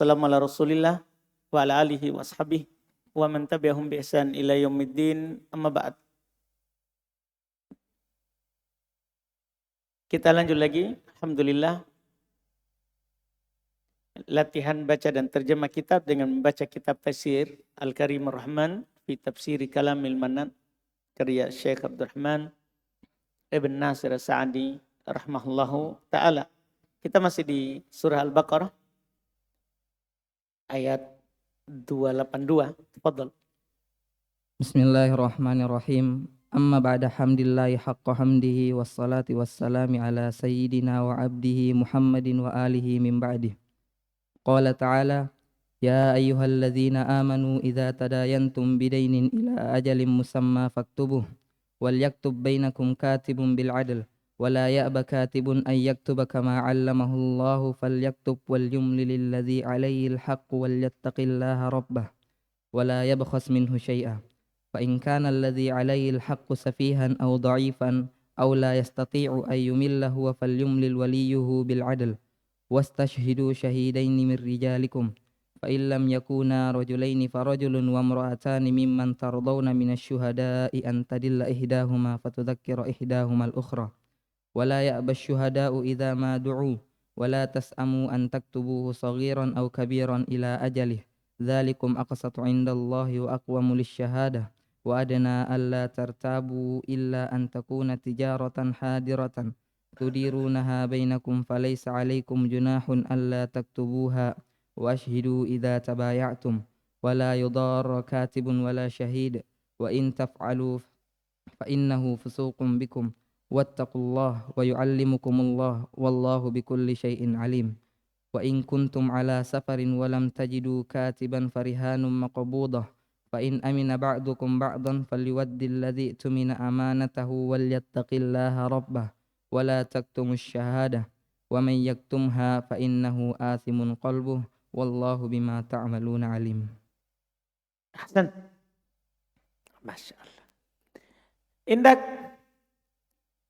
Assalamu ala Rasulillah wa ala alihi wa ashabihi wa man tabi'ahum bi ihsan ila yaumiddin. Amma ba'd. Kita lanjut lagi. Alhamdulillah. Latihan baca dan terjemah kitab dengan membaca kitab tafsir Al-Karimur Rahman fi Tafsiri Kalamil Mannan karya Syekh Abdurrahman Ibn Nasir As-Sa'di rahimahullahu taala. Kita masih di surah Al-Baqarah ayat 282. Tafadhal. Bismillahirrahmanirrahim. Amma ba'da hamdillahi haqqa hamdihi wassalati wassalami ala sayyidina wa abdihi Muhammadin wa alihi min ba'dih. Qala ta'ala, ya ayyuhalladzina amanu idza tadayantum bidainin ila ajalin musamma faktubuh wal yaktub bainakum katibun bil 'adl wa la ya'ba katibun an yaktuba kama 'allamahu Allahu falyaktub wal yumlil ladzi 'alayhi al-haqqu wal yattaqillaha rabbah wa la yabkhas minhu syai'a. فإن كان الذي عليه الحق سفيها أو ضعيفا أو لا يستطيع أن يمل هو فليملل وليه بالعدل واستشهدوا شهيدين من رجالكم فإن لم يكونا رجلين فرجل وامرأتان ممن ترضون من الشهداء أن تدل إحداهما فتذكر إحداهما الأخرى ولا يأبى الشهداء إذا ما دعوا ولا تسأموا أن تكتبوه صغيرا أو كبيرا إلى أجله ذلكم أقسط عند الله وأقوم للشهادة وأدنى ألا ترتابوا إلا أن تكون تجارة حاضرة تديرونها بينكم فليس عليكم جناح ألا تكتبوها وأشهدوا إذا تبايعتم ولا يضار كاتب ولا شهيد وإن تفعلوا فإنه فسوق بكم واتقوا الله ويعلمكم الله والله بكل شيء عليم. وإن كنتم على سفر ولم تجدوا كاتبا فرهان مقبوضة فإن أمن بعضكم بعضا فليؤدي الذي اؤتمن أمانته وليتق الله ربه ولا تكتموا الشهادة ومن يكتمها فإنه آثم قلبه والله بما تعملون عليم. Ahsan. Masya Allah. Indak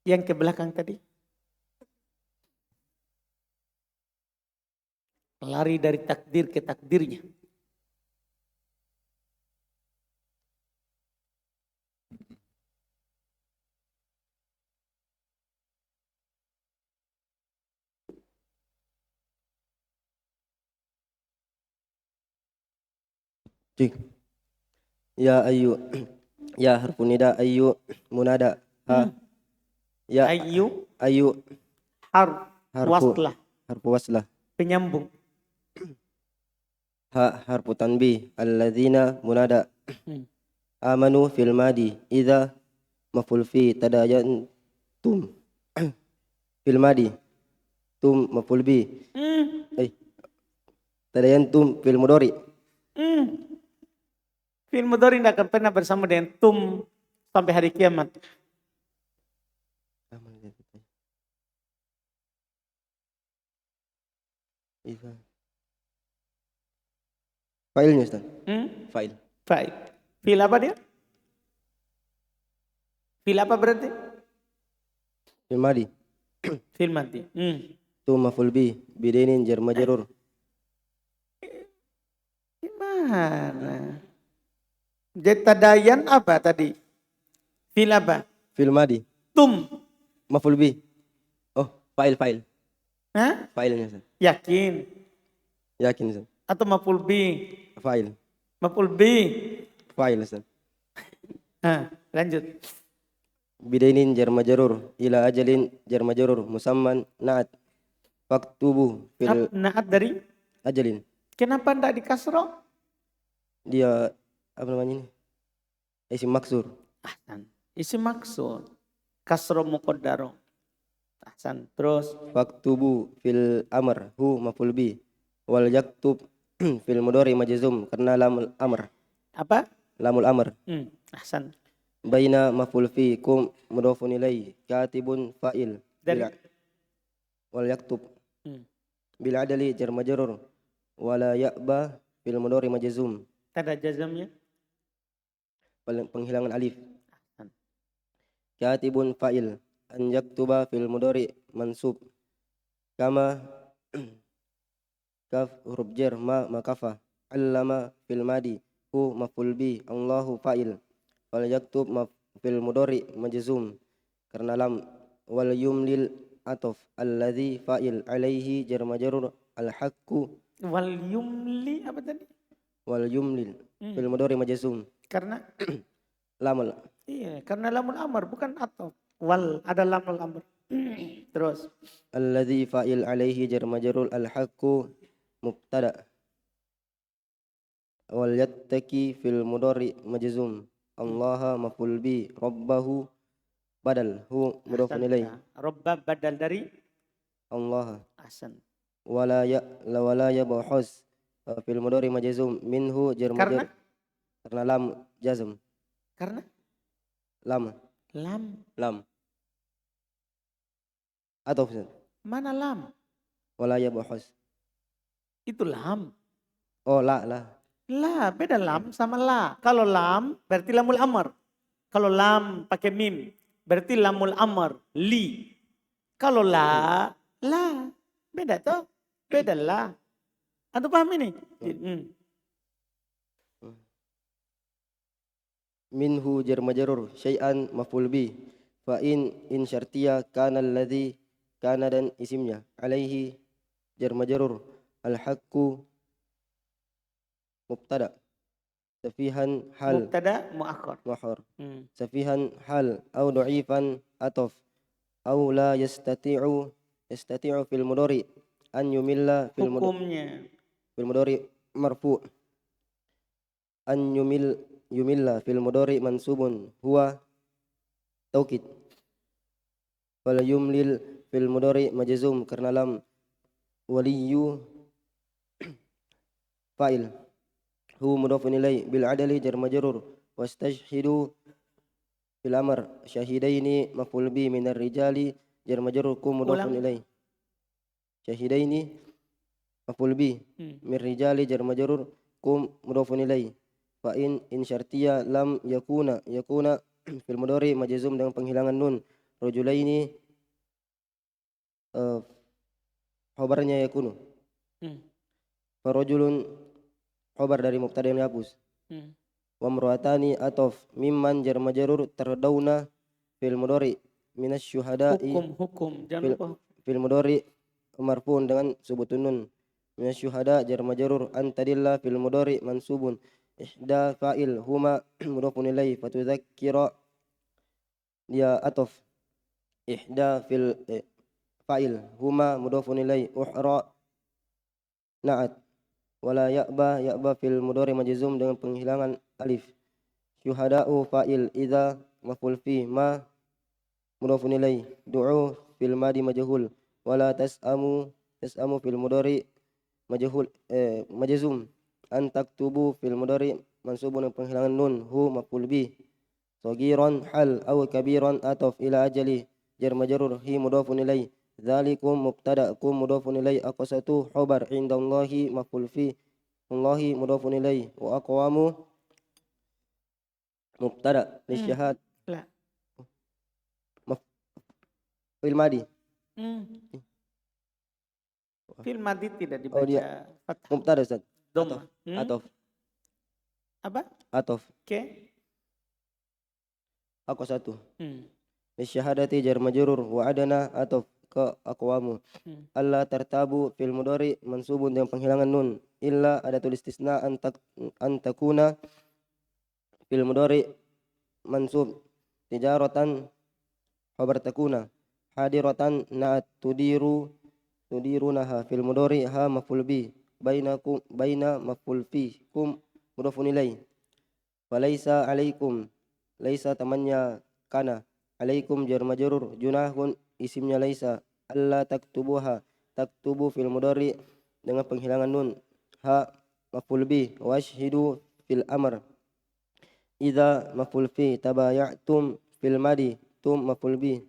yang ke belakang tadi. Lari dari takdir ke takdirnya. Ya ayu, ya harfu nida ayu munada ha ya ayu waslah harfu waslah penyambung ha harfu tanbih alladzina munada amanu fil madi idza maf'ul fi tadayantum fil madi tum maf'ul bi tadayantum fil mudhari Fi'il mudhari tidak akan pernah bersama dengan tum sampai hari kiamat. Failnya Ustaz. Fail. Fi'il apa dia? Fi'il apa berarti? Fil madi. Fi'il madi. Tum maf'ul bi bidainin jar majrur. Gimana? Jetadayan apa tadi? Fil apa? Fil madi. Tum. Maf'ul bi. Oh, fa'il. Hah? Fa'ilnya Ustaz. Yakin. Ustaz. Atau maf'ul bi? Fa'il. Maf'ul bi. Fa'il Ustaz. Lanjut. Bidainin jar majrur ila ajalin jar majrur musamman na'at. Faktubu fil na'at dari ajalin. Kenapa enggak di kasroh? Dia apa namanya ini? Isim maksur. Ahsan. Isim maksur. Kasroh muqaddaro. Ahsan. Terus. Faktubu fil amr hu maf'ul bi. Wal yaktub fil mudhari majzum karena lamul amr. Apa? Lamul amr. Ahsan. Baina maf'ul fi kum mudhafun ilaihi katibun fa'il. Dari wal yaktub. Bil adali jar majrur. Wala ya'ba fil mudhari majzum. Tanda jazamnya? Penghilangan alif. Katibun fa'il an yaktuba fil mudhari mansub kama kaf huruf jar ma makafa allama fil madi hu maf'ul bi Allahu fa'il wal yaktub fil mudhari majzum karena lam wal yumlil atof alladzi fa'il alaihi jar majrur al haqqu Wal yumli apa tadi? wal yumlil fil mudhari majzum Karena lam iya, karena lamul amr bukan atau. Wal ada lamul amr. Terus alladzi fa'il alaihi jar majrur al haqqu mubtada wal yattaki fil mudhari majzum Allah maf'ul bi rabbahu badal hu mudhafun ilaih Robba badal dari Allah ahsan. wala ya bahus fil mudhari majzum minhu jar Karena majrur karena lam jazm karena lam lam. atau Mana lam? wala ya bahus Itu lam. oh la La, beda lam sama la. Kalau lam berarti lamul amr. Kalau lam pakai mim berarti lamul amr, li. Kalau la. Beda toh? Beda la. Antum paham ini? minhu jar majrur syai'an maf'ul bi fa in syartiyah kana alladhi kana dan isimnya alaihi jar majrur al haqqu mubtada safihan hal Mubtada muakhar. muakhar safihan hal au dha'ifan atof au la yastati'u fil mudhari an yumilla fil Hukumnya mudhari marfu an yumilla fil mudhari mansubun huwa taukid wal yumlil fil mudhari majzum karena lam waliyu fa'il hu mudhafun ilai bil adali jar majrur wastashhidu fil amr syahidaini maf'ul bi minar rijali jar majrur kum mudhafun ilai syahidaini maf'ul bi min rijali jar majrur kum mudhafun ilai fa in syartiyah lam yakuna fil mudhari majzum dengan penghilangan nun rajulaini khabarnya yakunu farajulun khabar dari mubtada yang dihapus wa imra'atani atof mimman jar majrur tardawna fil mudhari minas syuhada'i hukum jangan lupa fil mudhari marfu'un dengan subutun nun minas syuhada jar majrur antadillah fil mudhari mansubun ihda fa'il huma mudhafun ilai fatudzakkira dia atof ihda fil fa'il huma mudhafun ilai uhra na'at wala ya'ba fil mudhari majzum dengan penghilangan alif syuhada'u fa'il idza maf'ul fi ma mudhafun ilai du'u fil madi majhul wala tas'amu fil mudhari majhul majzum an taktubu fil mudhari mansubun dengan penghilangan nun hu maf'ul bi sagiran hal aw kabiran ataf ila ajali jar majrur hi mudhafun ilai dzalikum mubtada kum mudhafun ilai aqsatu khabar indallahi maf'ul fi Allahi mudhafun ilai wa aqwamu mubtada lisyahad la fil madi fil madi tidak dibaca fathah mubtada Ustaz dhamma atof apa atof aqsatu lisyahadati jar majrur wa adana atof ke aqwamu alla tartabu fil mudhari mansubun dengan penghilangan nun illa ada tulis istisna an takuna fil mudhari mansub tijaratan khabar takuna hadiratan na'at tudirunaha fil mudhari ha maf'ul bi baina maf'ul fi kum mudhafun ilai walaysa alaikum laisa tamannya kana alaikum jar majrur junahun isimnya laisa alla taktubuha taktubu fil mudhari dengan penghilangan nun ha maf'ul bi washhidu fil amr idza maf'ul fi tabayatum fil madi tum maf'ul bi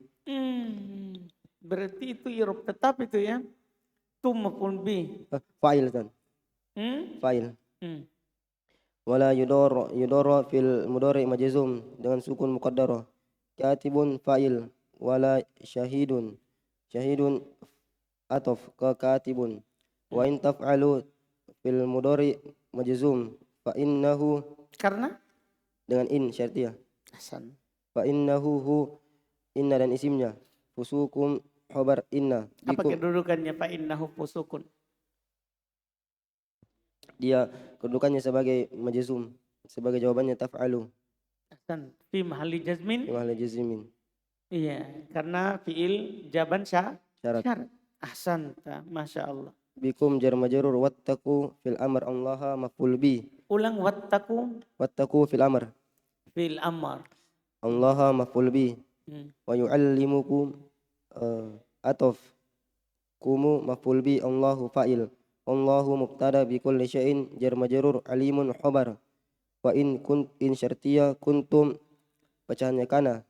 berarti itu irob tetap itu ya tum maf'ul bi fa'il kan fa'il wala yudara fil mudhari majzum dengan sukun muqaddarah katibun fa'il wala syahidun atof ke katibun Wa in taf'alu fil mudhari majzum fa innahu Karena dengan in syartiyah. ahsan. Fa innahu hu inna dan isimnya. Fusukum khabar inna. Apa Bikum kedudukannya fa innahu fusukun? dia kedudukannya sebagai majzum, sebagai jawabannya taf'alu Ahsan. Fi mahalli jazmin. fi mahalli jazmin. Iya, karena fiil jaban Syarat. syarat. Ahsan, masya Allah. Bikum jar majrur wattaqu fil amr allaha maf'ul bi. Ulang wattaku Wattaqu fil amr fil amar. allaha maf'ul bi. Wa yu'allimukum atof kumu maf'ul bi Allahu fa'il. Allahu mubtada bi kulli syai'in jar majrur alimun khabar. Wa in syartiyah kuntum bacaannya kana.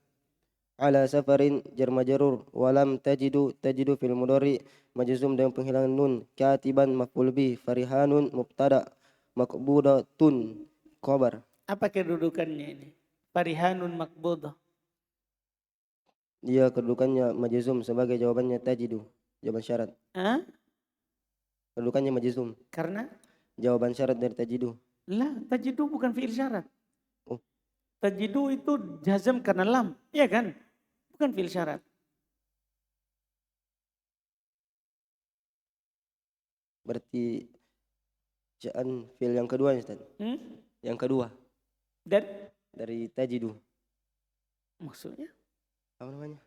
Ala safarin jar majrur walam tajidu fil mudhari majzum dengan penghilangan nun. Katiban maf'ul bi farihanun mubtada maqbudatun khabar. Apa kedudukannya ini? Farihanun makbudah. Dia kedudukannya majzum sebagai jawabannya tajidu, jawaban syarat. Hah? Kedudukannya majzum, Karena jawaban syarat dari tajidu. lah tajidu bukan fiil syarat. Oh. Tajidu itu jazam karena lam, iya kan? Bukan fiil syarat. Berarti jaan fiil yang kedua Ustaz. Yang kedua Dan dari tajidu. maksudnya Apa namanya?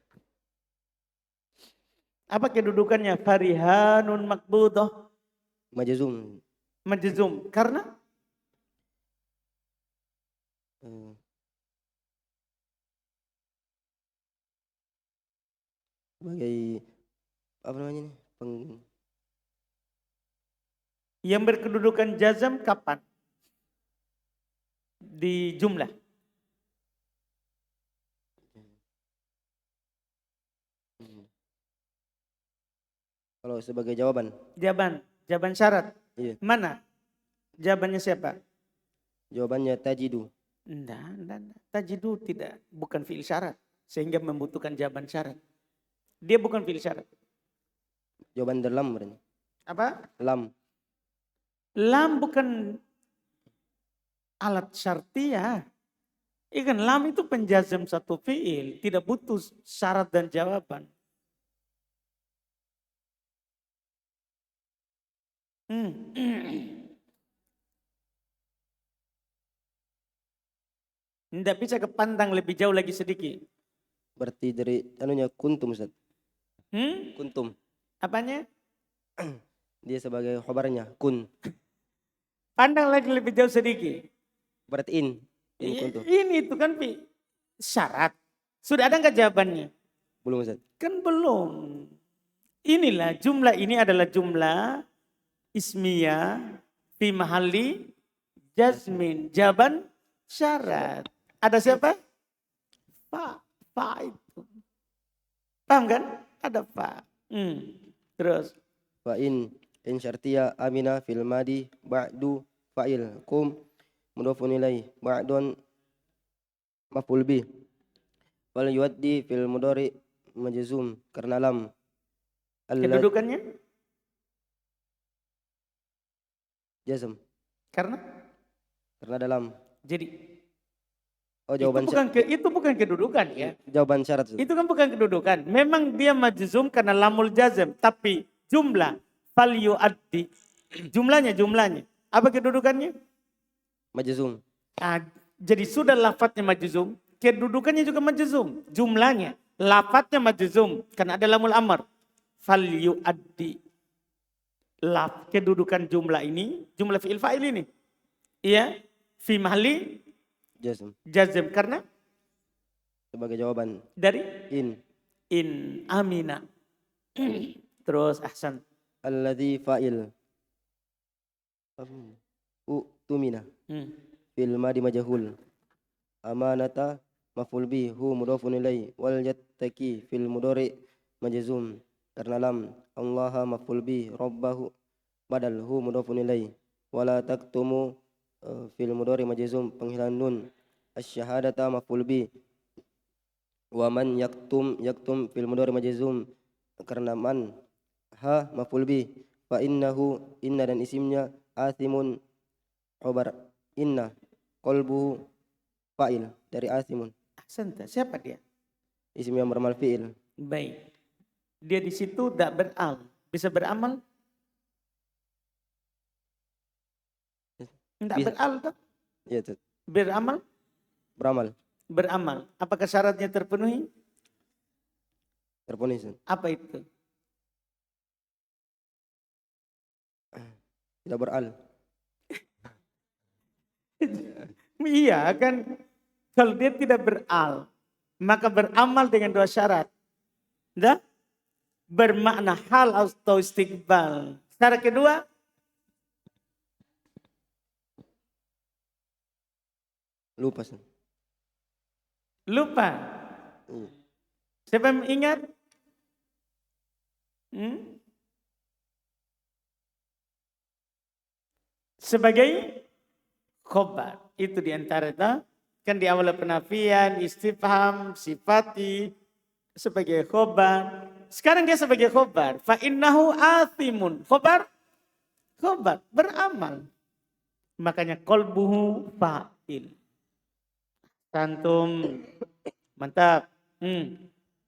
apa kedudukannya? Farihanun makbudah Majzum. majzum karena Sebagai apa namanya nih? yang berkedudukan jazam kapan? Di jumlah. Kalau sebagai jawaban. Jawaban syarat. Iya. Mana? Jawabannya siapa? Jawabannya tajidu. Enggak. Tajidu bukan fiil syarat sehingga membutuhkan jawaban syarat. Dia bukan fiil syarat. Jawaban dari lam berarti. Apa? Lam. Lam bukan alat syartiyah. Ikan lam itu penjazam satu fiil, tidak butuh syarat dan jawaban. Tidak bisa kepandang lebih jauh lagi sedikit. Berarti dari anunya kuntum Ustaz. Kuntum. Apanya? Dia sebagai khabarnya kun. Pandang lagi lebih jauh sedikit. Berarti in kuntum. Ini itu kan syarat. Sudah ada nggak jawabannya? Belum Ustaz. Kan belum. Inilah jumlah ini adalah jumlah ismiyah fi mahalli jazmin. Jawaban syarat. Ada siapa? Fa itu. Paham kan? Ada fa. Terus. Fa in syartiyah amina fil madi ba'du fa'il kum mudhafun ilaih ba'dun maf'ul bi wal yuaddi fil mudhari majzum karena lam. Kedudukannya? Jazm. Karena dalam. jadi Jawaban itu bukan kedudukan ya. Jawaban syarat. Itu kan bukan kedudukan. Memang dia majzum karena lamul jazm, tapi jumlah fal yuaddi jumlahnya. Apa kedudukannya? Majzum. Jadi sudah lafadznya majzum, kedudukannya juga majzum. Jumlahnya, lafadznya majzum karena ada lamul amr. Fal yuaddi. Kedudukan jumlah ini, jumlah fi'il fa'il ini. Iya, fi mahalli jazm karena sebagai jawaban dari in amina. Terus ahsan. Alladzi fa'il tumina fil madi majhul amanata maf'ul bi hu mudhafun ilai wal yattaqi fil mudhari majzum karena lam allaha maf'ul bi rabbahu badal hu mudhafun ilai wala taktumu fil mudhari majzum penghilangan nun asyhadata maf'ul bi wa man yaktum fil mudhari majzum karena man ha maf'ul bi fa innahu inna dan isimnya athimun khobar inna qalbuhu fa'il dari athimun Ahsanta. Siapa dia? isim yang beramal fi'il. Baik. Dia di situ tidak beral. Bisa beramal? Tidak Bisa. beral tak? Ya, Ustaz. Beramal? Beramal Beramal. Apakah syaratnya terpenuhi? terpenuhi, Ustaz. Apa itu? Tidak beral. Iya kan. Kalau dia tidak beral, maka beramal dengan dua syarat. Dah? Bermakna hal atau istiqbal. Syarat kedua, Lupa, Ustaz. lupa. Iya. Siapa yang ingat? Hmm? Sebagai khobar. Itu diantara itu. Kan di awal penafian, istifham, sifati. Sebagai khobar. Sekarang dia sebagai khobar. Fa innahu athimun. Khobar? Khobar. Beramal. Makanya kolbuhu fa'il. Tantum. Mantap.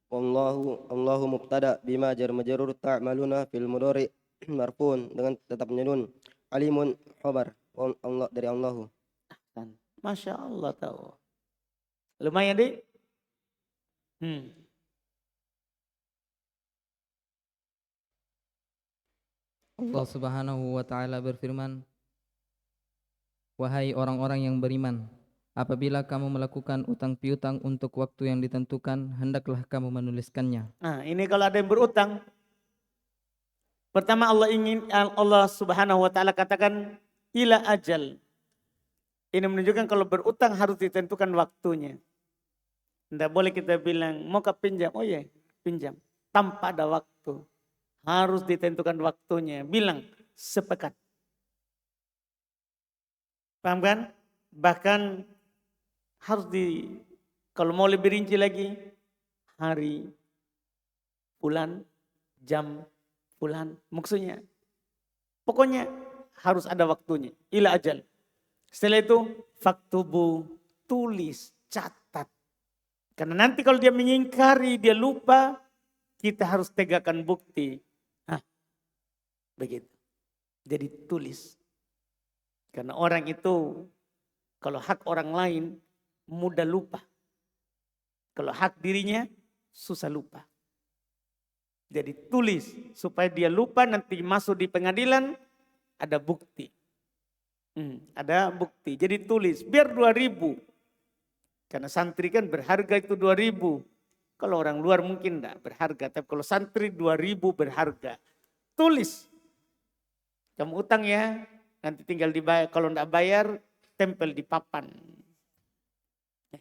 Allahu mubtada bima jar majrur ta'maluna fil mudhari marfun dengan tetap menunun. Alimun khobar Allah dari Allahu. Masya Allah tahu. Lumayan deh. Allah Subhanahu wa taala berfirman, wahai orang-orang yang beriman, apabila kamu melakukan utang piutang untuk waktu yang ditentukan, hendaklah kamu menuliskannya. Nah, ini kalau ada yang berutang. Pertama Allah Subhanahu wa taala katakan ila ajal. Ini menunjukkan kalau berutang harus ditentukan waktunya. Tidak boleh kita bilang mau ke pinjam, oh ya pinjam. Tanpa ada waktu. Harus ditentukan waktunya. Bilang sepekat. Paham kan? Bahkan harus kalau mau lebih rinci lagi, hari, bulan, jam, bulan. Maksudnya, pokoknya harus ada waktunya. Ila ajal. Setelah itu, faktubu, tulis, catat. Karena nanti kalau dia mengingkari, dia lupa, kita harus tegakkan bukti. Begitu. Jadi tulis. Karena orang itu kalau hak orang lain mudah lupa. Kalau hak dirinya susah lupa. Jadi tulis supaya dia lupa nanti masuk di pengadilan ada bukti. Ada bukti. Jadi tulis biar 2.000. Karena santri kan berharga itu 2.000. Kalau orang luar mungkin enggak berharga. Tapi kalau santri 2.000 berharga. Tulis. Kamu utang ya, nanti tinggal dibayar. Kalau enggak bayar, tempel di papan.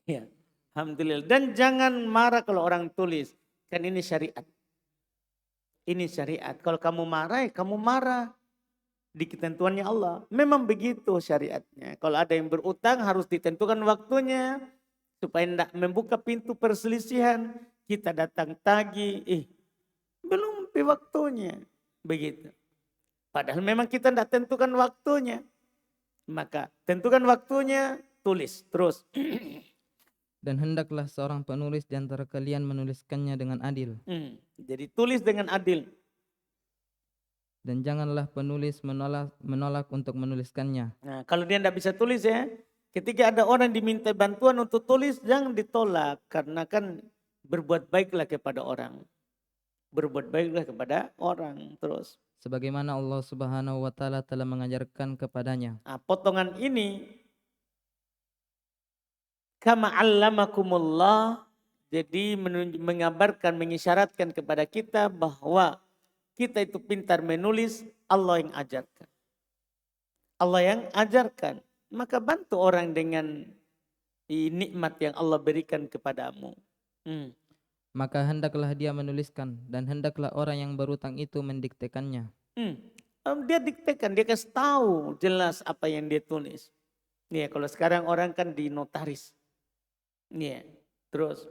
Ya, alhamdulillah. Dan jangan marah kalau orang tulis. Kan ini syariat. Ini syariat. Kalau kamu marah, kamu marah. Di ketentuannya Allah. Memang begitu syariatnya. Kalau ada yang berutang harus ditentukan waktunya. Supaya tidak membuka pintu perselisihan. Kita datang tagih. Belum di waktunya. Begitu. Padahal memang kita tidak tentukan waktunya. Maka tentukan waktunya, tulis terus. Dan hendaklah seorang penulis di antara kalian menuliskannya dengan adil. Jadi tulis dengan adil. Dan janganlah penulis menolak untuk menuliskannya. Nah, kalau dia tidak bisa tulis ya, ketika ada orang diminta bantuan untuk tulis, jangan ditolak. Karena kan berbuat baiklah kepada orang. Berbuat baiklah kepada orang terus. Sebagaimana Allah Subhanahu wa taala telah mengajarkan kepadanya. Nah, potongan ini kama 'allamakumullah, jadi mengabarkan, mengisyaratkan kepada kita bahwa kita itu pintar menulis, Allah yang ajarkan. Allah yang ajarkan. Maka bantu orang dengan nikmat yang Allah berikan kepadamu. Maka hendaklah dia menuliskan dan hendaklah orang yang berutang itu mendiktekannya. Dia diktekan, dia kasih tahu jelas apa yang dia tulis. Nih, kalau sekarang orang kan di notaris. Nih, terus.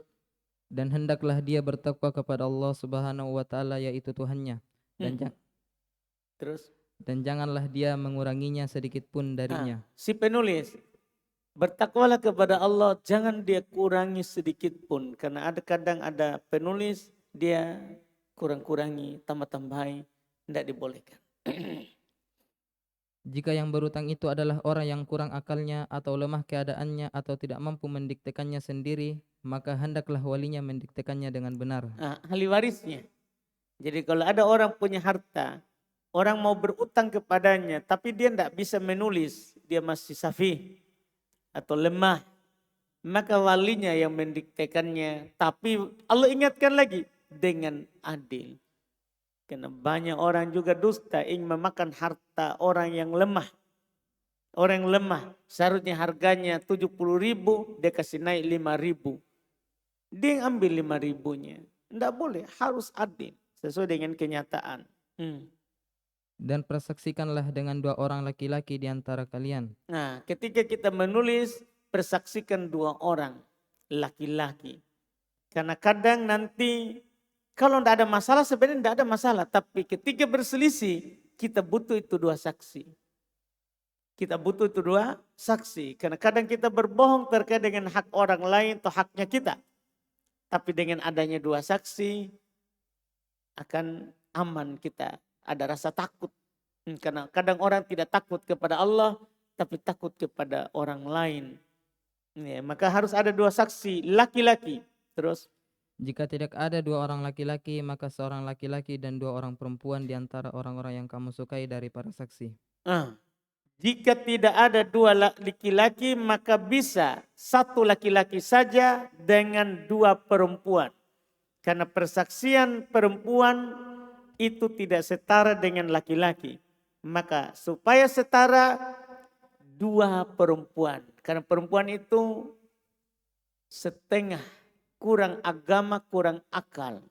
Dan hendaklah dia bertakwa kepada Allah Subhanahu wa taala yaitu Tuhannya. Terus? dan janganlah dia menguranginya sedikit pun darinya. Si penulis, bertakwalah kepada Allah, jangan dia kurangi sedikit pun. Karena kadang ada penulis, dia kurang-kurangi, tambah-tambahin, tidak dibolehkan. Jika yang berutang itu adalah orang yang kurang akalnya atau lemah keadaannya atau tidak mampu mendiktekannya sendiri, maka hendaklah walinya mendiktekannya dengan benar. Ahli warisnya. Jadi kalau ada orang punya harta, orang mau berutang kepadanya, tapi dia tidak bisa menulis, dia masih safih atau lemah, maka walinya yang mendiktekannya. Tapi Allah ingatkan lagi dengan adil. Karena banyak orang juga dusta ingin memakan harta orang yang lemah. Orang yang lemah seharusnya harganya 70.000, dia kasih naik 5.000. Dia yang ambil 5.000-nya. Tidak boleh, harus adil sesuai dengan kenyataan. Dan persaksikanlah dengan 2 orang laki-laki di antara kalian. Nah, ketika kita menulis, persaksikan 2 orang laki-laki. Karena kadang nanti kalau tidak ada masalah, sebenarnya tidak ada masalah. Tapi ketika berselisih, kita butuh itu 2 saksi. Kita butuh itu 2 saksi. Karena kadang kita berbohong terkait dengan hak orang lain atau haknya kita. Tapi dengan adanya 2 saksi, akan aman kita. Ada rasa takut. Karena kadang orang tidak takut kepada Allah, tapi takut kepada orang lain. Ya, maka harus ada 2 saksi laki-laki. Terus? Jika tidak ada 2 orang laki-laki, maka seorang laki-laki dan 2 orang perempuan di antara orang-orang yang kamu sukai dari para saksi. Jika tidak ada 2 laki-laki, maka bisa 1 laki-laki saja dengan 2 perempuan. Karena persaksian perempuan itu tidak setara dengan laki-laki. Maka supaya setara 2 perempuan. Karena perempuan itu setengah. Kurang agama, kurang akal.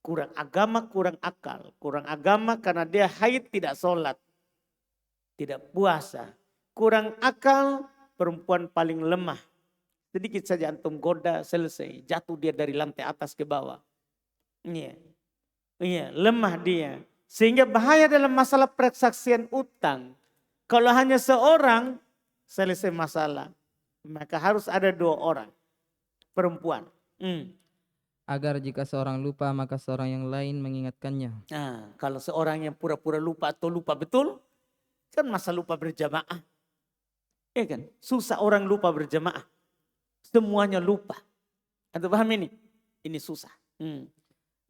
Kurang agama, kurang akal. Kurang agama karena dia haid tidak sholat. Tidak puasa. Kurang akal, perempuan paling lemah. Sedikit saja antum goda, selesai. Jatuh dia dari lantai atas ke bawah. Iya, lemah dia. Sehingga bahaya dalam masalah persaksian utang. Kalau hanya seorang, selesai masalah. Maka harus ada 2 orang. Perempuan. Agar jika seorang lupa, maka seorang yang lain mengingatkannya. Nah, kalau seorang yang pura-pura lupa atau lupa betul, kan masa lupa berjamaah. Ya kan? Susah orang lupa berjamaah. Semuanya lupa. Anda paham ini? Ini susah.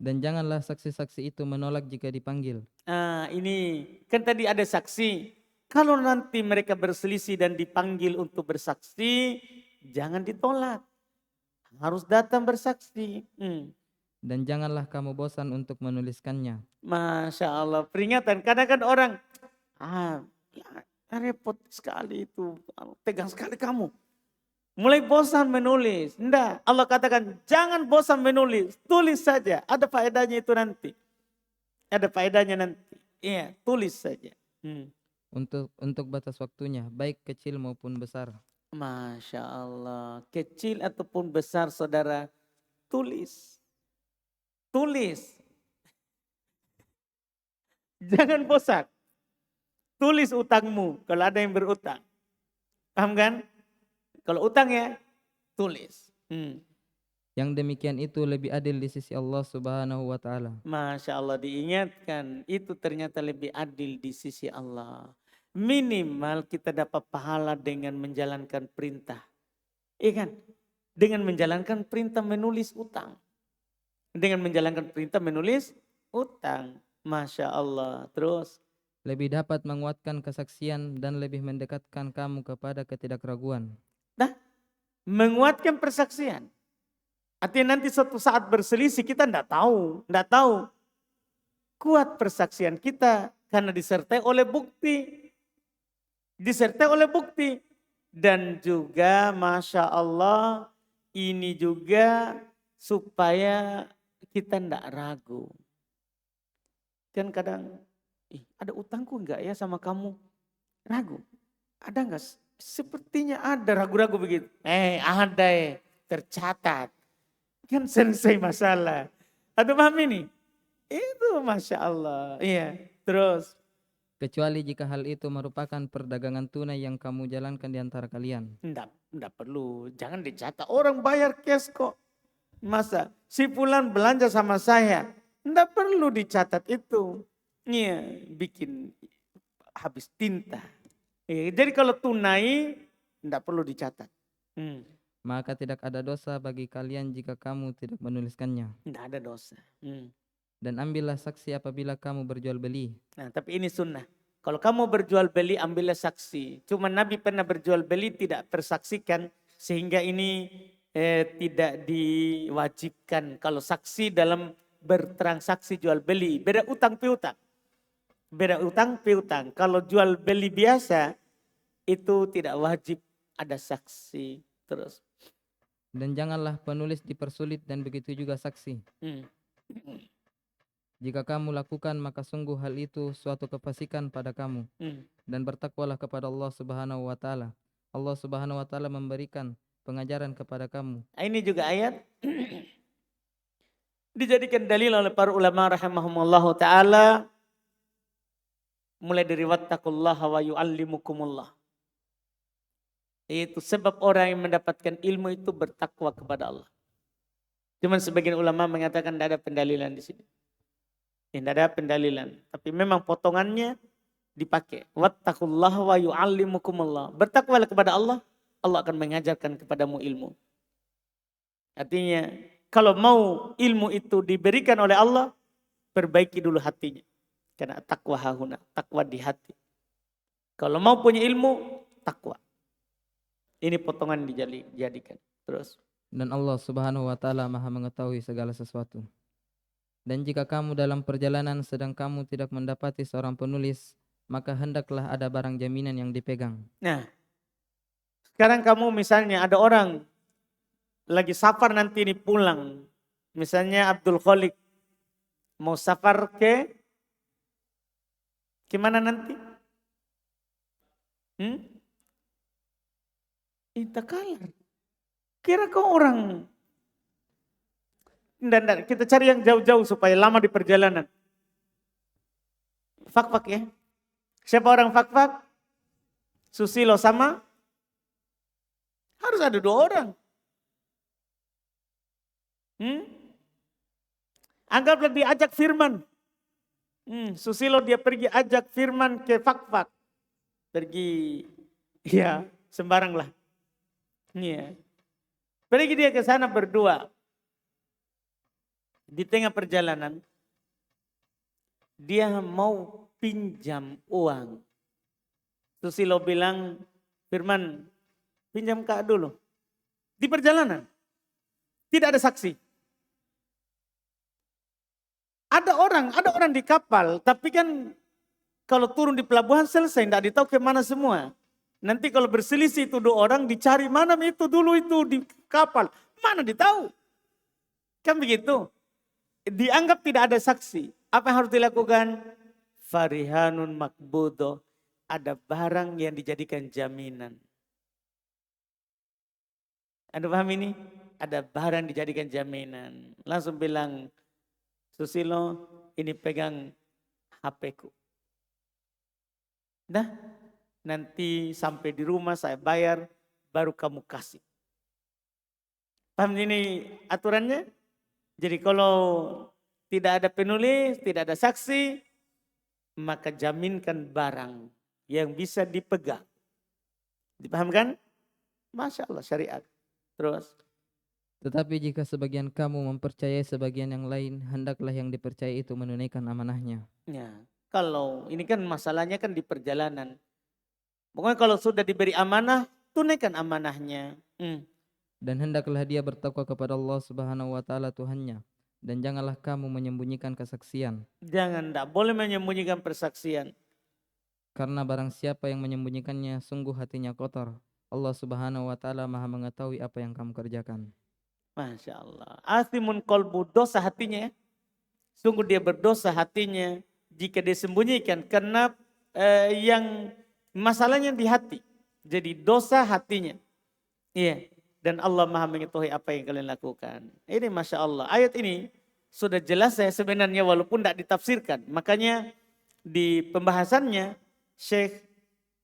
Dan janganlah saksi-saksi itu menolak jika dipanggil. Ini kan tadi ada saksi. Kalau nanti mereka berselisih dan dipanggil untuk bersaksi, jangan ditolak. Harus datang bersaksi. Dan janganlah kamu bosan untuk menuliskannya. Masya Allah, peringatan. Kadang kan orang, repot sekali itu, tegang sekali kamu. Mulai bosan menulis. Enggak, Allah katakan jangan bosan menulis, tulis saja. Ada faedahnya itu nanti. Ada faedahnya nanti. Iya, tulis saja. Untuk batas waktunya, baik kecil maupun besar. Masya Allah, kecil ataupun besar saudara, tulis. Tulis. Jangan bosan. Tulis utangmu kalau ada yang berutang. Paham kan? Kalau utang ya, tulis. Yang demikian itu lebih adil di sisi Allah Subhanahu wa Ta'ala. Masya Allah, diingatkan, itu ternyata lebih adil di sisi Allah. Minimal kita dapat pahala dengan menjalankan perintah. Iya kan? Dengan menjalankan perintah menulis utang. Dengan menjalankan perintah menulis utang. Masya Allah. Terus? Lebih dapat menguatkan kesaksian dan lebih mendekatkan kamu kepada ketidakraguan. Nah, menguatkan persaksian. Artinya nanti suatu saat berselisih kita tidak tahu. Tidak tahu. Kuat persaksian kita karena disertai oleh bukti. Disertai oleh bukti. Dan juga Masya Allah ini juga supaya kita tidak ragu. Kan kadang, ada utangku enggak ya sama kamu? Ragu. Ada enggak? Sepertinya ada ragu-ragu begitu. Ada ya. Tercatat. Kan selesai masalah. Atau paham ini? Itu Masya Allah. Iya. Terus, kecuali jika hal itu merupakan perdagangan tunai yang kamu jalankan di antara kalian. enggak perlu. Jangan dicatat. Orang bayar cash kok. Masa si fulan belanja sama saya. Enggak perlu dicatat itu. Iya, bikin habis tinta. Jadi kalau tunai, enggak perlu dicatat. Maka tidak ada dosa bagi kalian jika kamu tidak menuliskannya. Enggak ada dosa. Dan ambillah saksi apabila kamu berjual beli. Nah, tapi ini sunnah. Kalau kamu berjual beli, ambillah saksi. Cuma Nabi pernah berjual beli tidak tersaksikan. Sehingga ini tidak diwajibkan. Kalau saksi dalam bertransaksi jual beli. Beda utang piutang. Beda utang piutang. Kalau jual beli biasa, itu tidak wajib ada saksi. Terus. Dan janganlah penulis dipersulit dan begitu juga saksi. Jika kamu lakukan maka sungguh hal itu suatu kefasikan pada kamu. Dan bertakwalah kepada Allah Subhanahu wa taala. Allah Subhanahu wa taala memberikan pengajaran kepada kamu. Ini juga ayat dijadikan dalil oleh para ulama rahimahumullah taala mulai dari wattaqullaha wa yu'allimukumullah. Itu sebab orang yang mendapatkan ilmu itu bertakwa kepada Allah. Cuman sebagian ulama mengatakan tidak ada pendalilan di sini. Tidak ada pendalilan. Tapi memang potongannya dipakai. Wattaqullaha wa yu'allimukumullah. Bertakwalah kepada Allah, Allah akan mengajarkan kepadamu ilmu. Artinya, kalau mau ilmu itu diberikan oleh Allah, perbaiki dulu hatinya. Karena takwa hahuna, takwa di hati. Kalau mau punya ilmu, takwa. Ini potongan dijadikan. Terus. Dan Allah Subhanahu wa taala Maha mengetahui segala sesuatu. Dan jika kamu dalam perjalanan sedang kamu tidak mendapati seorang penulis, maka hendaklah ada barang jaminan yang dipegang. Nah, sekarang kamu misalnya ada orang lagi safar nanti ini pulang. Misalnya Abdul Khalik mau safar ke mana nanti? Itakalar. Kira kau orang. Dan kita cari yang jauh-jauh supaya lama di perjalanan. Fak-fak ya. Siapa orang fak-fak? Susilo sama? Harus ada 2 orang. Anggaplah diajak Firman. Susilo dia pergi ajak Firman ke fak-fak. Pergi, ya sembarang lah. Ya. Pergi dia ke sana berdua. Di tengah perjalanan, dia mau pinjam uang. Susilo bilang, Firman, pinjam Kak dulu. Di perjalanan, tidak ada saksi. Ada orang di kapal, tapi kan kalau turun di pelabuhan selesai, tidak ditahu kemana semua. Nanti kalau berselisih itu 2 orang, dicari mana itu dulu itu di kapal. Mana ditahu. Kan begitu. Dianggap tidak ada saksi. Apa yang harus dilakukan? Farihanun makbudo. Ada barang yang dijadikan jaminan. Anda paham ini? Ada barang dijadikan jaminan. Langsung bilang, Susilo ini pegang HP-ku. Nah, nanti sampai di rumah saya bayar, baru kamu kasih. Paham ini aturannya? Jadi kalau tidak ada penulis, tidak ada saksi, maka jaminkan barang yang bisa dipegang. Dipahamkan? Masya Allah syariat. Terus. Tetapi jika sebagian kamu mempercayai sebagian yang lain, hendaklah yang dipercayai itu menunaikan amanahnya. Ya, kalau ini kan masalahnya kan di perjalanan. Pokoknya kalau sudah diberi amanah, tunaikan amanahnya. Dan hendaklah dia bertakwa kepada Allah Subhanahu wa taala Tuhannya. Dan janganlah kamu menyembunyikan kesaksian. Jangan, tidak boleh menyembunyikan persaksian. Karena barang siapa yang menyembunyikannya, sungguh hatinya kotor. Allah Subhanahu wa taala Maha mengetahui apa yang kamu kerjakan. Masya Allah. Athimun qalbu, dosa hatinya. Sungguh dia berdosa hatinya jika disembunyikan. Karena yang masalahnya di hati. Jadi dosa hatinya. Iya. Dan Allah Maha mengetahui apa yang kalian lakukan. Ini Masya Allah. Ayat ini sudah jelas ya sebenarnya walaupun tidak ditafsirkan. Makanya di pembahasannya Syekh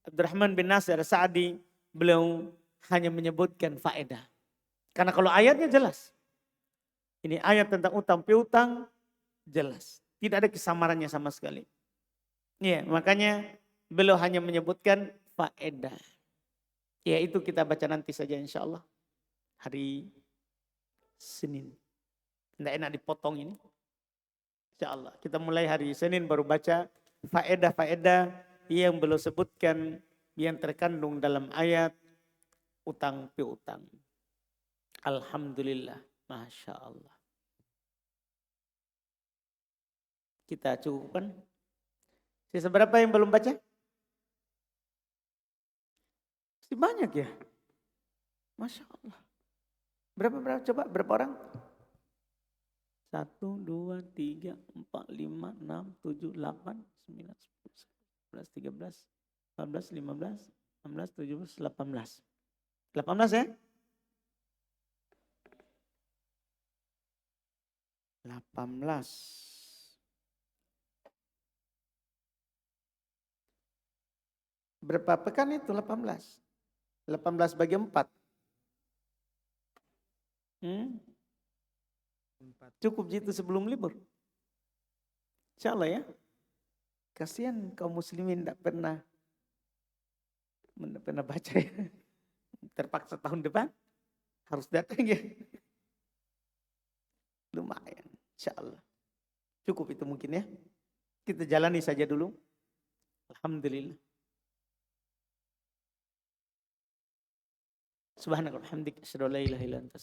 Abdurrahman bin Nasir Sa'di beliau hanya menyebutkan faedah. Karena kalau ayatnya jelas. Ini ayat tentang utang piutang jelas. Tidak ada kesamarannya sama sekali. Ya, makanya beliau hanya menyebutkan faedah. Ya, itu kita baca nanti saja insya Allah. Hari Senin. Tidak enak dipotong ini. Insya Allah. Kita mulai hari Senin baru baca faedah-faedah yang beliau sebutkan yang terkandung dalam ayat utang piutang. Alhamdulillah. Masya Allah. Kita cukupkan. Sisa berapa yang belum baca? Masih banyak ya. Masya Allah. Berapa coba? Berapa orang? 1, 2, 3, 4, 5, 6, 7, 8, 9, 10, 11, 13, 14, 15, 16, 17, 18. 18 ya? 18. Berapa pekan itu 18? 18 bagi 4. Cukup gitu sebelum libur. Insya Allah ya. Kasihan kaum muslimin tidak pernah baca ya. Terpaksa tahun depan harus datang ya. Lumayan. Insya Allah. Cukup itu mungkin ya. Kita jalani saja dulu. Alhamdulillah. Subhanallah, alhamdulillah, asyhadu an la ilaha illa anta